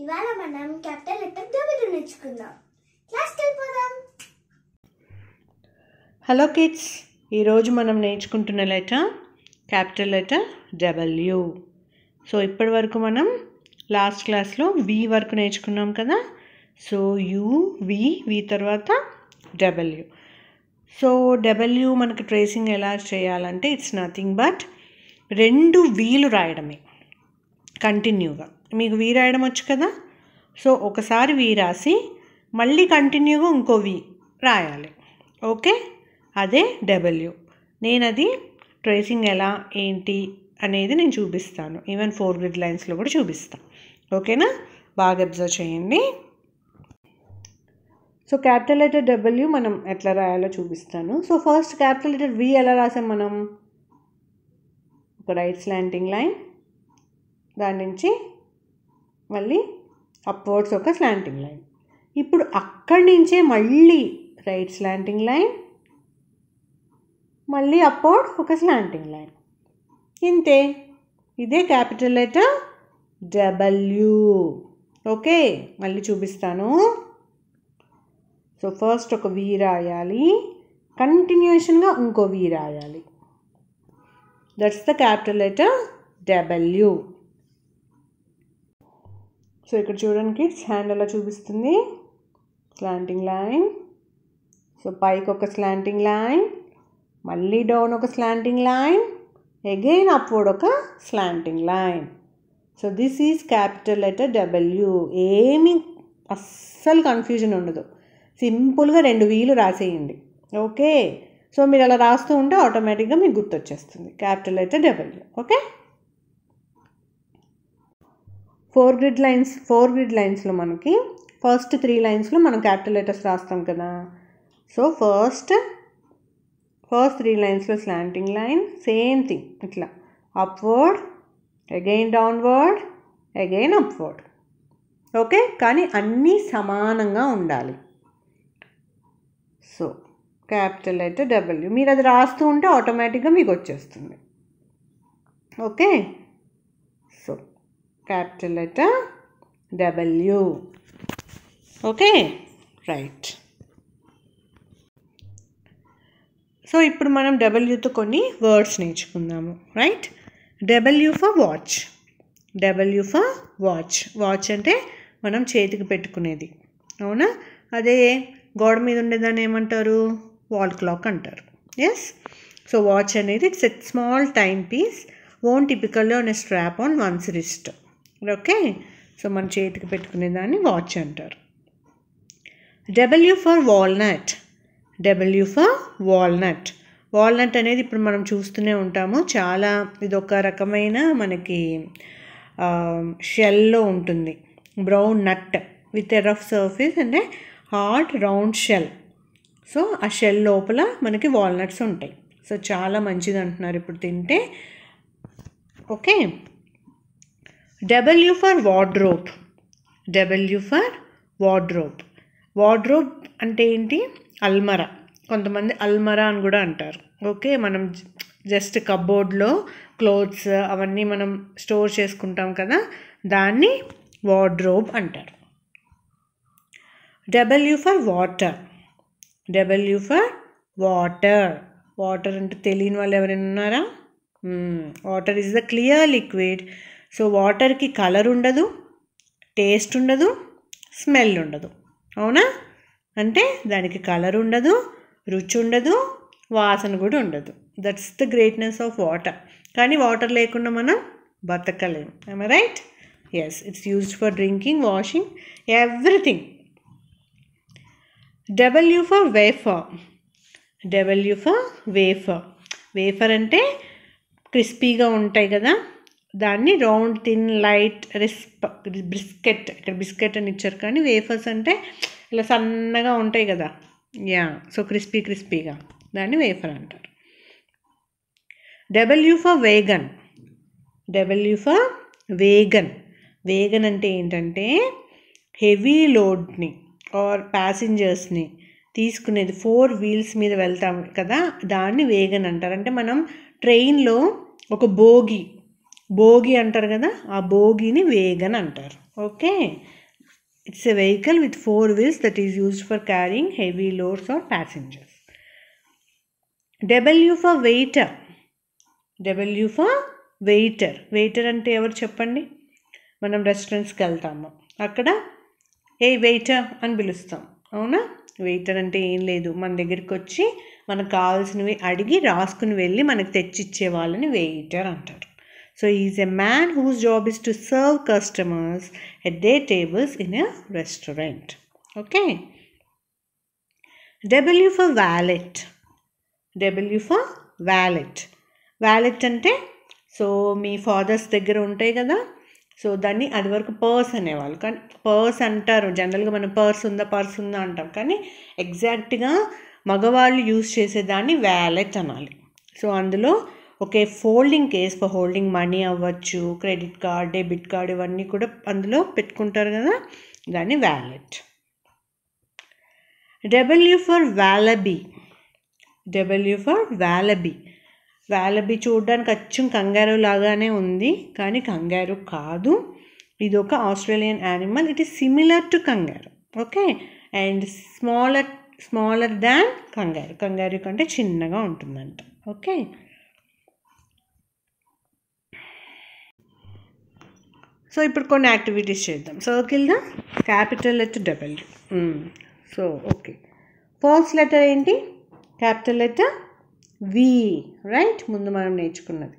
ఇవాళ మనం capital letter W నేర్చుకుందాం. క్లాస్కి వెళ్ళిపోదాం. హలో కిడ్స్, ఈరోజు మనం నేర్చుకుంటున్న letter capital letter W. So ఇప్పటి వరకు మనం లాస్ట్ క్లాస్లో V వరకు నేర్చుకున్నాం కదా. సో U, V తర్వాత W. సో W మనకు ట్రేసింగ్ ఎలా చేయాలంటే ఇట్స్ నథింగ్ బట్ 2 Vలు రాయడమే కంటిన్యూగా. మీకు V రాయడం వచ్చు కదా. సో ఒకసారి V రాసి మళ్ళీ కంటిన్యూగా ఇంకో V రాయాలి. ఓకే, అదే W. నేను అది ట్రేసింగ్ ఎలా ఏంటి అనేది నేను చూపిస్తాను. ఈవెన్ 4 గ్రిడ్ లైన్స్లో కూడా చూపిస్తాను. ఓకేనా, బాగా అబ్జర్వ్ చేయండి. సో క్యాపిటల్ లెటర్ W మనం ఎట్లా రాయాలో చూపిస్తాను. So first capital letter V ఎలా రాసాం మనం? ఒక రైట్ స్లాంటింగ్ లైన్, దాని నుంచి మళ్ళీ అప్వర్డ్స్ ఒక స్లాంటింగ్ లైన్. ఇప్పుడు అక్కడి నుంచే మళ్ళీ రైట్ స్లాంటింగ్ లైన్, మళ్ళీ అప్వర్డ్ ఒక స్లాంటింగ్ లైన్. ఇంతే, ఇదే క్యాపిటల్ లెటర్ W. ఓకే, మళ్ళీ చూపిస్తాను. సో ఫస్ట్ ఒక V రాయాలి, కంటిన్యూషన్గా ఇంకో V రాయాలి. That's the capital letter W. So ఇక్కడ చూడండి కిడ్స్, హ్యాండ్ ఎలా చూపిస్తుంది, స్లాంటింగ్ లైన్. సో పైకి ఒక స్లాంటింగ్ లైన్, మళ్ళీ డౌన్ ఒక స్లాంటింగ్ లైన్, అగైన్ అప్వర్డ్ ఒక slanting line. So this is capital letter W. ఏమీ అస్సలు కన్ఫ్యూజన్ ఉండదు. సింపుల్గా 2 Vలు రాసేయండి. ఓకే, సో మీరు అలా రాస్తూ ఉంటే ఆటోమేటిక్గా మీకు గుర్తొచ్చేస్తుంది capital letter W. Okay, 4 grid లైన్స్లో మనకి ఫస్ట్ 3 లైన్స్లో మనం క్యాపిటల్ లెటర్స్ రాస్తాం కదా. సో ఫస్ట్ 3 లైన్స్లో స్లాంటింగ్ లైన్, సేమ్ థింగ్, ఇట్లా upward, again downward, again upward. Okay, కానీ అన్నీ సమానంగా ఉండాలి. సో క్యాపిటల్ లెటర్ W, మీరు అది రాస్తూ ఉంటే ఆటోమేటిక్గా మీకు వచ్చేస్తుంది. Okay, so capital letter W. Okay, right. So ఇప్పుడు మనం Wతో కొన్ని వర్డ్స్ నేర్చుకుందాము. Right, W for watch. W for watch. Watch అంటే మనం చేతికి పెట్టుకునేది, అవునా? అదే గోడ మీద ఉండేదాన్ని ఏమంటారు? వాల్ క్లాక్ అంటారు. ఎస్, సో వాచ్ అనేది it's a small time piece worn typically on a strap on one's wrist. Okay, so మన చేతికి పెట్టుకునేదాన్ని వాచ్ అంటారు. W for walnut. W for walnut. Walnut అనేది ఇప్పుడు మనం చూస్తూనే ఉంటాము. చాలా ఇదొక రకమైన మనకి షెల్లో ఉంటుంది, brown nut with a rough surface and a hard round shell. So ఆ షెల్ లోపల మనకి వాల్నట్స్ ఉంటాయి. సో చాలా మంచిది అంటున్నారు ఇప్పుడు తింటే. Okay, W for wardrobe. W for wardrobe. Wardrobe అంటే ఏంటి? అల్మరా. కొంతమంది అల్మరా అని కూడా అంటారు. ఓకే, మనం జస్ట్ కబోర్డ్లో క్లోత్స్ అవన్నీ మనం స్టోర్ చేసుకుంటాం కదా, దాన్ని వార్డ్రోబ్ అంటారు. W for water. W for water. Water అంటే తెలియని వాళ్ళు ఎవరైనా ఉన్నారా? Water is the clear liquid. So వాటర్కి కలర్ ఉండదు, టేస్ట్ ఉండదు, స్మెల్ ఉండదు, అవునా? అంటే దానికి కలర్ ఉండదు, రుచి ఉండదు, వాసన కూడా ఉండదు. That's the greatness of water. కానీ వాటర్ లేకుండా మనం బతకలేము. I right? Yes, it's used for drinking, washing, everything. W for wafer. W for wafer. Wafer అంటే క్రిస్పీగా ఉంటాయి కదా, దాన్ని రౌండ్ థిన్ లైట్ బిస్కెట్. ఇక్కడ బిస్కెట్ అని ఇచ్చారు కానీ వేఫర్స్ అంటే ఇలా సన్నగా ఉంటాయి కదా. యా, సో క్రిస్పీగా, దాన్ని వేఫర్ అంటారు. W for vegan. W for vegan. Vegan అంటే ఏంటంటే హెవీ లోడ్ని ఆర్ ప్యాసింజర్స్ని తీసుకునేది, 4 వీల్స్ మీద వెళ్తాం కదా, దాన్ని వేగన్ అంటారు. అంటే మనం ట్రైన్లో ఒక భోగి అంటారు కదా, ఆ భోగిని వేగన్ అంటారు. Okay, it's a vehicle with 4 wheels that is used for carrying heavy loads or passengers. W for waiter. W for waiter. Waiter అంటే ఎవరు చెప్పండి? మనం రెస్టారెంట్స్కి వెళ్తాము, అక్కడ ఏ వెయిటర్ అని పిలుస్తాం, అవునా? వెయిటర్ అంటే ఏం లేదు, మన దగ్గరికి వచ్చి మనకు కావాల్సినవి అడిగి రాసుకుని వెళ్ళి మనకు తెచ్చిచ్చే వాళ్ళని వెయిటర్ అంటారు. So is a man whose job is to serve customers at their tables in a restaurant. Okay, W for valet. W for valet. valet అంటే సో మీ ఫాదర్స్ దగ్గర ఉంటాయి కదా, సో దాన్ని అది వరకు పర్స్ అనేవాళ్ళు, కానీ పర్స్ అంటారు జనరల్గా, మనం పర్స్ ఉందా అంటాం, కానీ ఎగ్జాక్ట్గా మగవాళ్ళు యూజ్ చేసేదాన్ని వ్యాలెట్ అనాలి. సో అందులో ఒకే folding case for holding money అవ్వచ్చు, క్రెడిట్ కార్డ్, డెబిట్ కార్డ్, ఇవన్నీ కూడా అందులో పెట్టుకుంటారు కదా, దాన్ని wallet. W for wallaby. W for wallaby. Wallaby చూడడానికి అచ్చం కంగారూ లాగానే ఉంది, కానీ కంగారూ కాదు. ఇది ఒక Australian animal. It is similar to kangaroo. Okay, and smaller than kangaroo. Kangaroo కంటే చిన్నగా ఉంటుందంట. ఓకే, సో ఇప్పుడు కొన్ని యాక్టివిటీస్ చేద్దాం. Circle the capital letter W. So okay, first letter ఏంటి? Capital letter V, right? ముందు మనం నేర్చుకున్నది.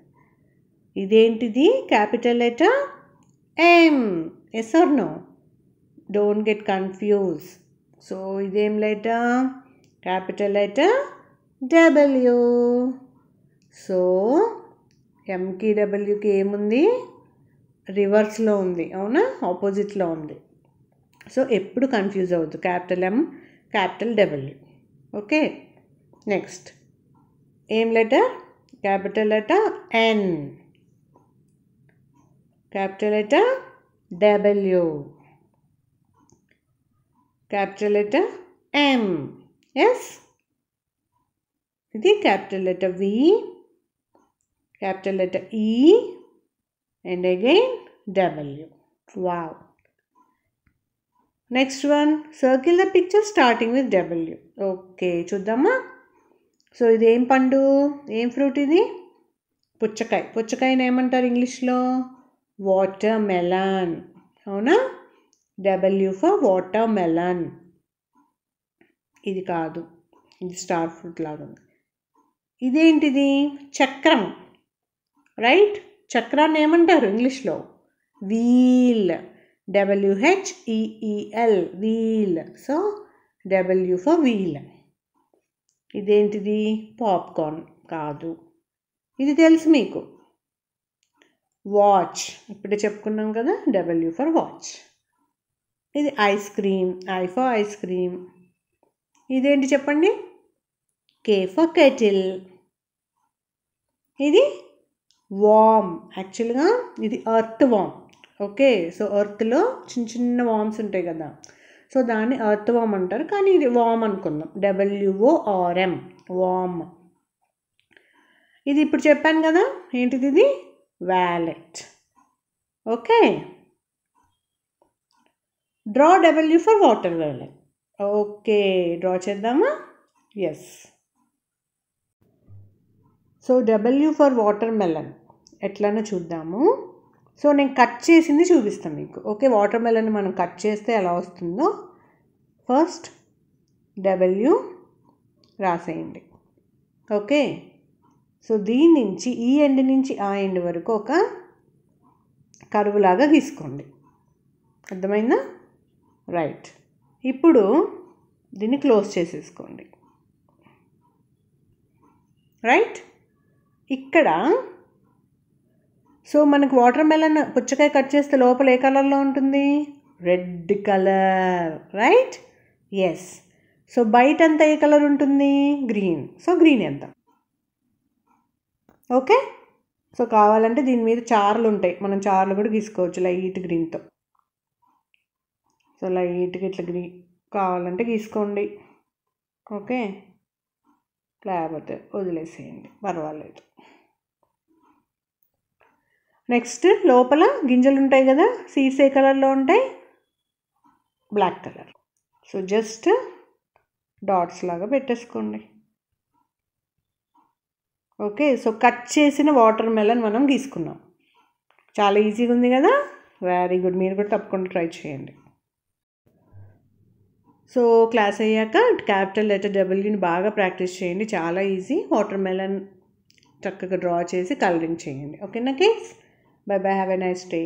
ఇదేంటిది? Capital letter M. Yes or no? Don't get confuse. So ఇదేం letter? Capital letter W. So Mకి Wకి ఏముంది? రివర్స్లో ఉంది, అవునా? ఆపోజిట్లో ఉంది. సో ఎప్పుడు కన్ఫ్యూజ్ అవ్వద్దు. Capital M, capital W. Okay, next ఏం letter? Capital letter N, capital letter W, capital letter M. Yes, ఇది capital letter V, capital letter E, and again W. Wow. Next one, circle the picture starting with W. Okay, చూద్దామా? So ఇదేం పండు? ఏం fruit ఇది? పుచ్చకాయ. పుచ్చకాయని ఏమంటారు ఇంగ్లీష్లో? వాటర్ మెలాన్, అవునా? W for water melon. ఇది కాదు, ఇది స్టార్ ఫ్రూట్ లాగా ఉంది. ఇదేంటిది? చక్రం, రైట్? చక్రాన్ని ఏమంటారు ఇంగ్లీష్లో? Wheel. WHEEL, wheel. So W for wheel. ఇదేంటిది? పాప్కార్న్. కాదు, ఇది తెలుసు మీకు, వాచ్. ఇప్పుడే చెప్పుకున్నాం కదా, W ఫర్ వాచ్. ఇది ice cream. I for ice cream. ఇదేంటి చెప్పండి? K for kettle. ఇది వామ్. యాక్చువల్గా ఇది ఎర్త్ వామ్. ఓకే, సో ఎర్త్లో చిన్న చిన్న వామ్స్ ఉంటాయి కదా, సో దాన్ని ఎర్త్ వామ్ అంటారు, కానీ ఇది వామ్ అనుకుందాం. WORM, వామ్. ఇది ఇప్పుడు చెప్పాను కదా, ఏంటిది? ఇది wallet. Okay, draw W for water melon. Okay, draw చేద్దామా? Yes. So W for water melon ఎట్లనో చూద్దాము. సో నేను కట్ చేసింది చూపిస్తాను మీకు. ఓకే, వాటర్ మెలన్ మనం కట్ చేస్తే ఎలా వస్తుందో ఫస్ట్ W రాసేయండి. ఓకే, సో దీని నుంచి ఈ ఎండ్ నుంచి ఆ ఎండ్ వరకు ఒక కరువులాగా గీసుకోండి. అర్థమైందా? రైట్. ఇప్పుడు దీన్ని క్లోజ్ చేసేసుకోండి. రైట్, ఇక్కడ సో మనకు వాటర్ మెలన్ పుచ్చకాయ కట్ చేస్తే లోపల ఏ కలర్లో ఉంటుంది? Red colour, right? Yes. So బయట అంతా ఏ కలర్ ఉంటుంది? గ్రీన్. సో గ్రీన్ ఎంత? ఓకే, సో కావాలంటే దీని మీద చార్లు ఉంటాయి, మనం చార్లు కూడా గీసుకోవచ్చు లైట్ గ్రీన్తో. సో లైట్గా ఇట్లా కావాలంటే గీసుకోండి. ఓకే, లేకపోతే వదిలేసేయండి, పర్వాలేదు. నెక్స్ట్ లోపల గింజలు ఉంటాయి కదా, సీడ్స్ ఏ కలర్లో ఉంటాయి? Black colour. So just dots లాగా పెట్టేసుకోండి. ఓకే, సో కట్ చేసిన వాటర్ మెలన్ మనం గీసుకున్నాం. చాలా ఈజీగా ఉంది కదా. వెరీ గుడ్, మీరు కూడా తప్పకుండా ట్రై చేయండి. సో క్లాస్ అయ్యాక క్యాపిటల్ లెటర్ డబ్ల్యూని బాగా ప్రాక్టీస్ చేయండి. చాలా ఈజీ. వాటర్ మెలన్ చక్కగా డ్రా చేసి కలరింగ్ చేయండి. ఓకేనా kids? By by, have a nice day.